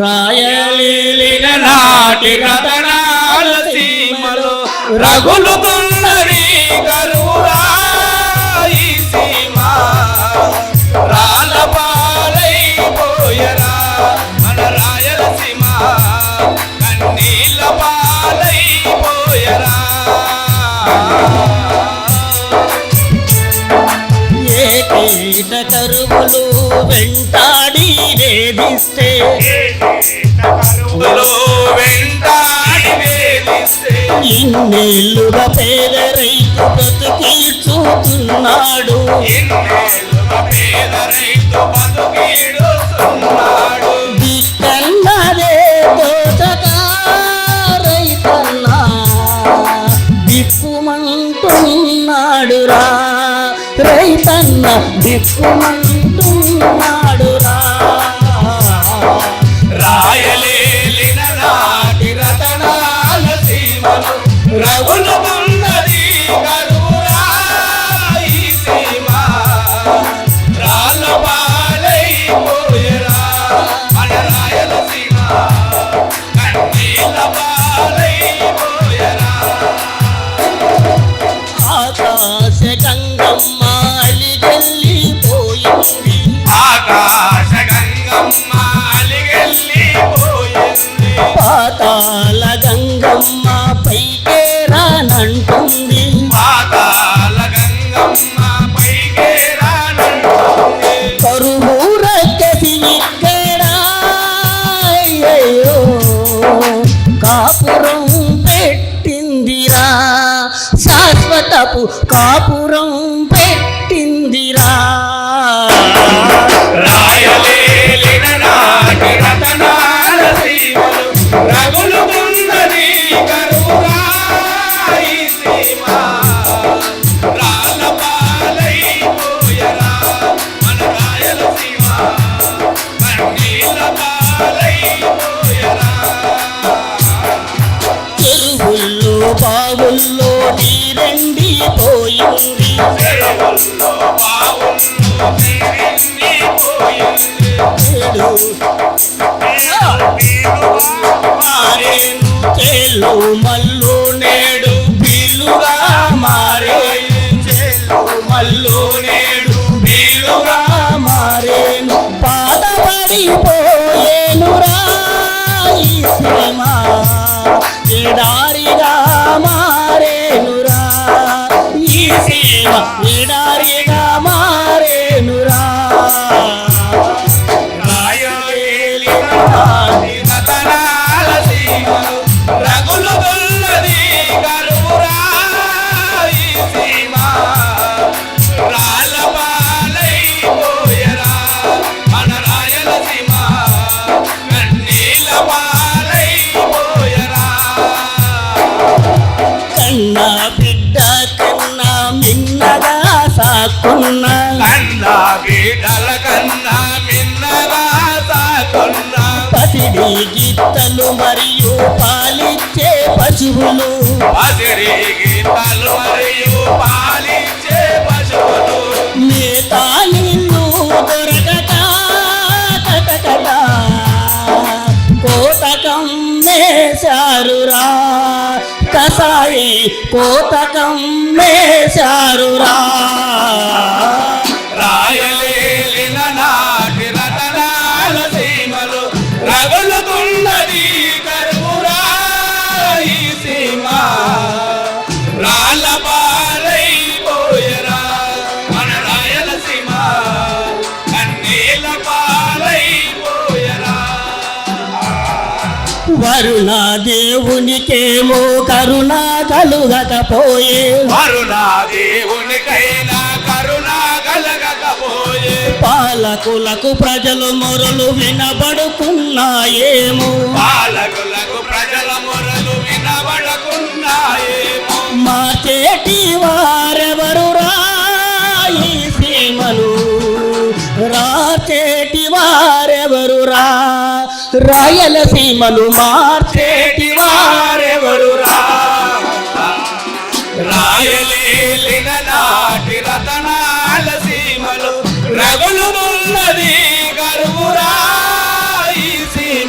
రాయలేలిన నాటి రతనాల సీమలో రగులుతున్నది కరువురా ఈ సీమ రాళ్ళ పాలైపోయరా మన రాయలసీమ కన్నీళ్ళ పాలైపోయరా ఏకీట కరువులు వెంటాడి వేధిస్తే ఇన్నేళ్ళుగా పేద రైతు బ్రతుకీడ్చుతున్నాడు దిక్కన్నదే దోచక రైతన్నా దిక్కుమంటున్నాడురా రైతన్న దిక్కుమంటున్నాడురా రాయలేలిన నాటి రతనాల సీమలు రగులుతున్నది కరువురా ఈ సీమ రాళ్ళ పాలైపోయరా మన రాయలసీమ కన్నీళ్ళ పాలైపోయరా ఆకాశ గంగమ్మ అలిగెళ్ళిపోయింది ఆకాశ గంగమ్మ అలిగెళ్ళిపోయింది పాతాళ గంగమ్మ పైకే రానంటుంది పాతాళ గంగమ్మ పైకే రానంటుంది కరువు రక్కసి ఇక్కడ అయ్యో కాపురం పెట్టిందిరా శాశ్వతపు కాపురం పెట్టిందిరా రాయలేలిన నాటి రతనాల సీమలు రగులుతున్నది కరువురా ఈ సీమ రాళ్ళ పాలైపోయరా మన రాయలసీమ కన్నీళ్ళ పాలైపోయరా చెరువుల్లో బావుల్లో నీరెండిపోయింది చెరువుల్లో బావుల్లో నీరెండిపోయింది మారేను చేలు మల్లు నేడు బీలుగా మారేను చేలు మల్లు నేడు బీలుగా మారేను పాతబడిపోయేనురా ఈ సీమ ఎడారిగా మారేనురా ఈ సీమ ఎడారిగా మారేనురా రాయలేలిన నాటి రతనాల సీమలు రగులుతున్నది కరువురా ఈ సీమ రాళ్ళ పాలైపోయరా మన రాయలసీమ కన్నీళ్ళ పాలైపోయరా కన్నా బిడ్డ కన్నా మిన్నగా సాకున్న కన్నా బిడ్డల కన్నా మిన్నగా సాకున్న పసిడి గిత్తలు మరియు పాలిచ్చే పశువులు పసిడి గిత్తలు మరియు పాలిచ్చే పశువులు మేత నీళ్ళు దొరకక కటకట కోటకం వేశారురా కసాయి కోటకం వేశారురా రాయలేలిన నాటి రతనాల సీమలు రగులుతున్నది కరువురా ఈ సీమ రాళ్ళ పాలైపోయరా మన రాయలసీమ కన్నీళ్ళ పాలైపోయరా వరుణ దేవునికేమో కరుణ కలుగకపోయే వరుణ దేవునికైనా కరుణ కలగకపోయే పాలకులకు ప్రజలు మొరలు వినబడుకున్నాయేమో పాలకులకు ప్రజల మొరలు వినబడుకున్నాయేమో మార్చేటి వారెవరు రాయి సీమలు రాచేటి వారెవరు రాయలసీమలు మార్చేటి వారెవరు రాయలేలిన నాటి రతనాల సీమలు రగులుతున్నది కరువురా ఈ సీమ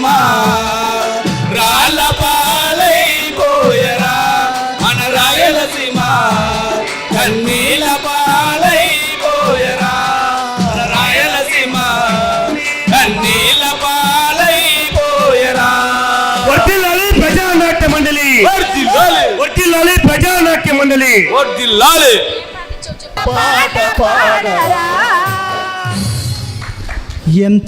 వర్ధిల్లాలి ప్రజానాట్య మండలి. పాట పాడరా. ఎంత